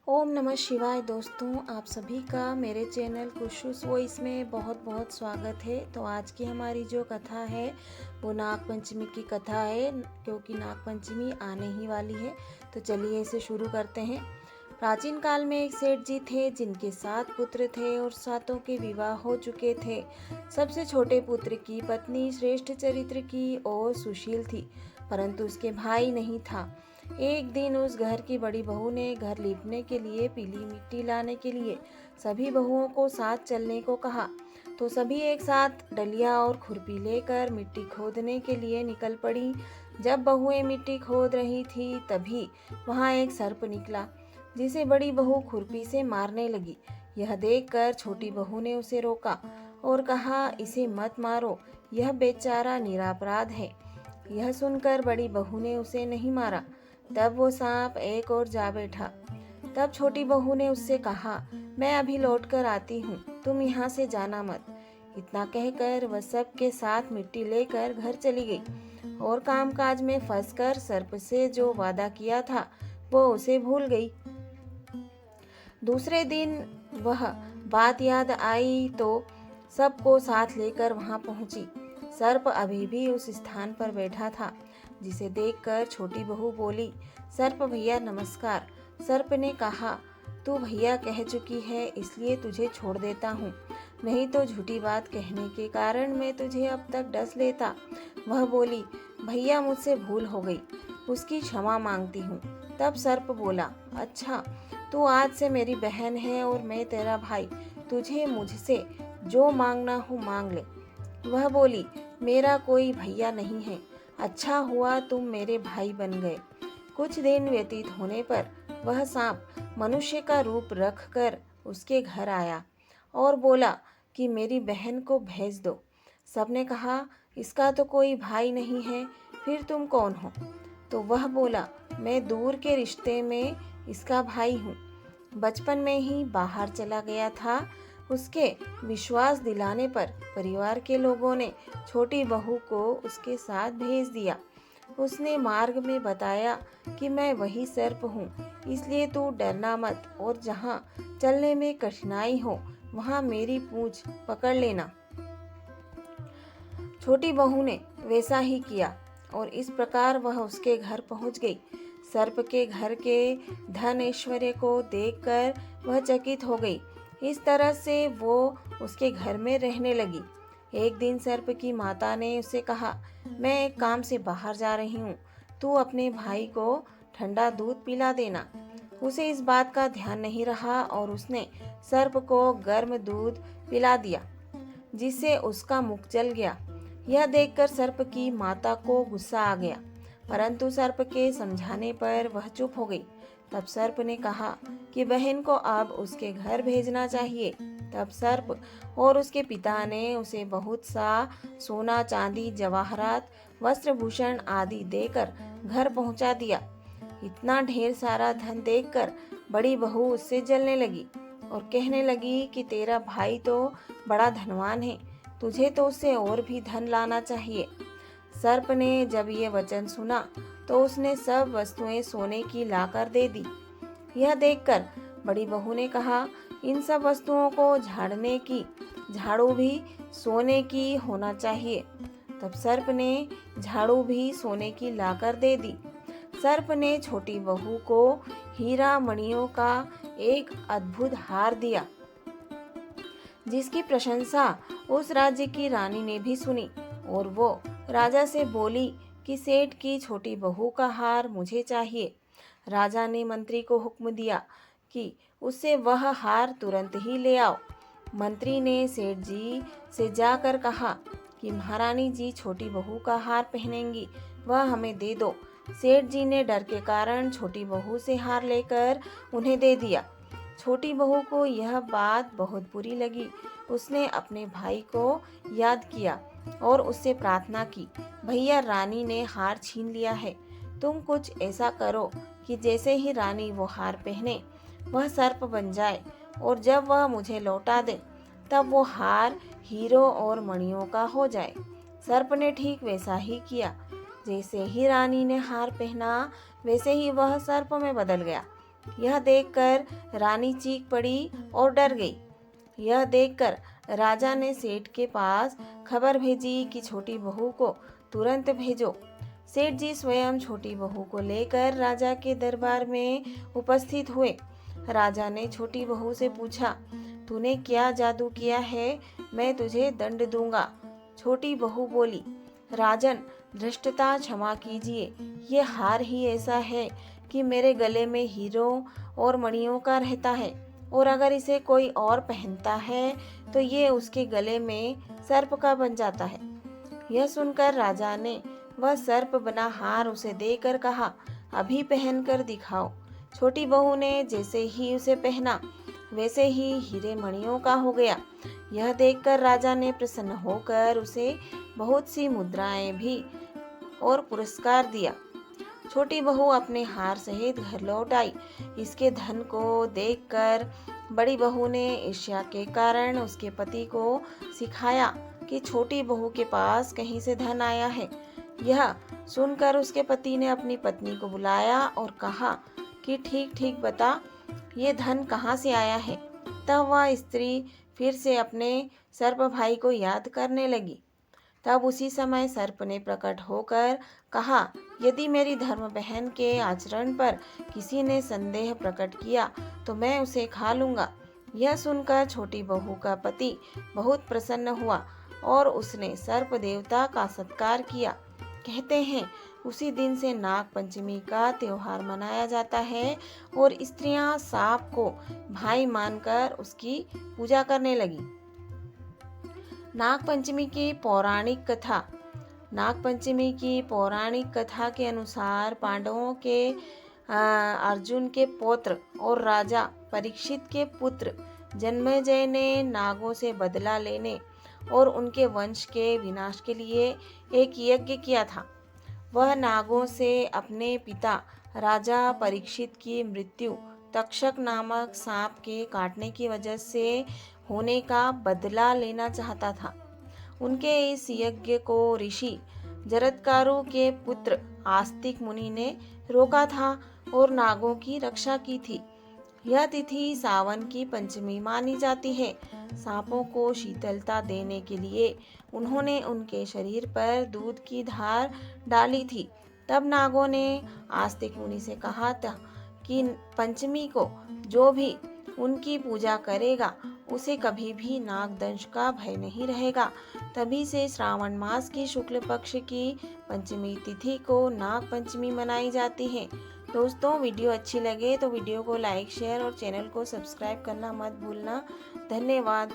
ओम नमः शिवाय। दोस्तों, आप सभी का मेरे चैनल कुशुस वॉइस में बहुत बहुत स्वागत है। तो आज की हमारी जो कथा है वो नाग पंचमी की कथा है, क्योंकि नाग पंचमी आने ही वाली है। तो चलिए इसे शुरू करते हैं। प्राचीन काल में एक सेठ जी थे जिनके 7 पुत्र थे और सातों के विवाह हो चुके थे। सबसे छोटे पुत्र की पत्नी श्रेष्ठ चरित्र की और सुशील थी, परंतु उसके भाई नहीं था। एक दिन उस घर की बड़ी बहू ने घर लीपने के लिए पीली मिट्टी लाने के लिए सभी बहुओं को साथ चलने को कहा। तो सभी एक साथ डलिया और खुरपी लेकर मिट्टी खोदने के लिए निकल पड़ी। जब बहुएं मिट्टी खोद रही थी तभी वहां एक सर्प निकला, जिसे बड़ी बहू खुरपी से मारने लगी। यह देखकर छोटी बहू ने उसे रोका और कहा, इसे मत मारो, यह बेचारा निरपराध है। यह सुनकर बड़ी बहू ने उसे नहीं मारा। तब वो सांप एक और जा बैठा। तब छोटी बहू ने उससे कहा, मैं अभी लौट कर आती हूँ, तुम यहाँ से जाना मत। इतना कहकर वह सब के साथ मिट्टी लेकर घर चली गई और कामकाज में फंसकर सर्प से जो वादा किया था वो उसे भूल गई। दूसरे दिन वह बात याद आई तो सबको साथ लेकर वहां पहुंची। सर्प अभी भी उस स्थान पर बैठा था, जिसे देखकर छोटी बहू बोली, सर्प भैया नमस्कार। सर्प ने कहा, तू भैया कह चुकी है इसलिए तुझे छोड़ देता हूँ, नहीं तो झूठी बात कहने के कारण मैं तुझे अब तक डस लेता। वह बोली, भैया मुझसे भूल हो गई, उसकी क्षमा मांगती हूँ। तब सर्प बोला, अच्छा, तू आज से मेरी बहन है और मैं तेरा भाई, तुझे मुझसे जो मांगना हो मांग ले। वह बोली, मेरा कोई भैया नहीं है, अच्छा हुआ तुम मेरे भाई बन गए। कुछ दिन व्यतीत होने पर वह सांप मनुष्य का रूप रख कर उसके घर आया और बोला कि मेरी बहन को भेज दो। सबने कहा, इसका तो कोई भाई नहीं है, फिर तुम कौन हो? तो वह बोला, मैं दूर के रिश्ते में इसका भाई हूँ, बचपन में ही बाहर चला गया था। उसके विश्वास दिलाने पर परिवार के लोगों ने छोटी बहू को उसके साथ भेज दिया। उसने मार्ग में बताया कि मैं वही सर्प हूँ, इसलिए तू डरना मत और जहाँ चलने में कठिनाई हो वहाँ मेरी पूंछ पकड़ लेना। छोटी बहू ने वैसा ही किया और इस प्रकार वह उसके घर पहुँच गई। सर्प के घर के धन ऐश्वर्य को देखकर वह चकित हो गई। इस तरह से वो उसके घर में रहने लगी। एक दिन सर्प की माता ने उसे कहा, मैं एक काम से बाहर जा रही हूँ, तू अपने भाई को ठंडा दूध पिला देना। उसे इस बात का ध्यान नहीं रहा और उसने सर्प को गर्म दूध पिला दिया, जिससे उसका मुख जल गया। यह देखकर सर्प की माता को गुस्सा आ गया, परंतु सर्प के समझाने पर वह चुप हो गई। तब सर्प ने कहा कि बहन को अब उसके घर भेजना चाहिए। तब सर्प और उसके पिता ने उसे बहुत सा सोना, चांदी, जवाहरात, वस्त्र, भूषण आदि देकर घर पहुंचा दिया। इतना ढेर सारा धन देखकर बड़ी बहू उससे जलने लगी और कहने लगी कि तेरा भाई तो बड़ा धनवान है, तुझे तो उससे और भी धन लाना चाहिए। सर्प ने जब ये वचन सुना तो उसने सब वस्तुएं सोने की लाकर दे दी। यह देखकर बड़ी बहू ने कहा, इन सब वस्तुओं को झाड़ने की झाड़ू भी सोने की होना चाहिए। तब सर्प ने झाड़ू भी सोने की लाकर दे दी। सर्प ने छोटी बहू को हीरा मणियों का एक अद्भुत हार दिया, जिसकी प्रशंसा उस राज्य की रानी ने भी सुनी और वो राजा से बोली कि सेठ की छोटी बहू का हार मुझे चाहिए। राजा ने मंत्री को हुक्म दिया कि उससे वह हार तुरंत ही ले आओ। मंत्री ने सेठ जी से जाकर कहा कि महारानी जी छोटी बहू का हार पहनेंगी, वह हमें दे दो। सेठ जी ने डर के कारण छोटी बहू से हार लेकर उन्हें दे दिया। छोटी बहू को यह बात बहुत बुरी लगी। उसने अपने भाई को याद किया और उससे प्रार्थना की, भैया रानी ने हार छीन लिया है, तुम कुछ ऐसा करो कि जैसे ही रानी वो हार पहने वह सर्प बन जाए और जब वह मुझे लौटा दे तब वो हार हीरों और मणियों का हो जाए। सर्प ने ठीक वैसा ही किया। जैसे ही रानी ने हार पहना वैसे ही वह सर्प में बदल गया। यह देखकर रानी चीख पड़ी और डर गई। यह देखकर राजा ने सेठ के पास खबर भेजी कि छोटी बहू को तुरंत भेजो। सेठ जी स्वयं छोटी बहू को लेकर राजा के दरबार में उपस्थित हुए। राजा ने छोटी बहू से पूछा, तूने क्या जादू किया है? मैं तुझे दंड दूंगा। छोटी बहू बोली, राजन, धृष्टता क्षमा कीजिए। ये हार ही ऐसा है कि मेरे गले में हीरों और मणियों का रहता है, और अगर इसे कोई और पहनता है तो ये उसके गले में सर्प का बन जाता है। यह सुनकर राजा ने वह सर्प बना हार उसे देकर कहा, अभी पहन कर दिखाओ। छोटी बहू ने जैसे ही उसे पहना वैसे ही हीरे मणियों का हो गया। यह देखकर राजा ने प्रसन्न होकर उसे बहुत सी मुद्राएं भी और पुरस्कार दिया। छोटी बहू अपने हार सहित घर लौट आई। इसके धन को देखकर बड़ी बहू ने ईर्ष्या के कारण उसके पति को सिखाया कि छोटी बहू के पास कहीं से धन आया है। यह सुनकर उसके पति ने अपनी पत्नी को बुलाया और कहा कि ठीक ठीक बता, ये धन कहाँ से आया है। तब वह स्त्री फिर से अपने सर्प भाई को याद करने लगी। तब उसी समय सर्प ने प्रकट होकर कहा, यदि मेरी धर्म बहन के आचरण पर किसी ने संदेह प्रकट किया तो मैं उसे खा लूंगा। यह सुनकर छोटी बहू का पति बहुत प्रसन्न हुआ और उसने सर्प देवता का सत्कार किया। कहते हैं उसी दिन से नाग पंचमी का त्योहार मनाया जाता है और स्त्रियां सांप को भाई मानकर उसकी पूजा करने लगी। नागपंचमी की पौराणिक कथा। नागपंचमी की पौराणिक कथा के अनुसार पांडवों के अर्जुन के पौत्र और राजा परीक्षित के पुत्र जन्मेजय ने नागों से बदला लेने और उनके वंश के विनाश के लिए एक यज्ञ किया था। वह नागों से अपने पिता राजा परीक्षित की मृत्यु तक्षक नामक सांप के काटने की वजह से होने का बदला लेना चाहता था। उनके इस यज्ञ को ऋषि जरत्कारु के पुत्र आस्तिक मुनि ने रोका था और नागों की रक्षा की थी। यह तिथि सावन की पंचमी मानी जाती है। सांपों को शीतलता देने के लिए उन्होंने उनके शरीर पर दूध की धार डाली थी। तब नागों ने आस्तिक मुनि से कहा था कि पंचमी को जो भी उनकी पूजा करेगा उसे कभी भी नागदंश का भय नहीं रहेगा। तभी से श्रावण मास की शुक्ल पक्ष की पंचमी तिथि को नाग पंचमी मनाई जाती है। दोस्तों, वीडियो अच्छी लगे तो वीडियो को लाइक, शेयर और चैनल को सब्सक्राइब करना मत भूलना। धन्यवाद।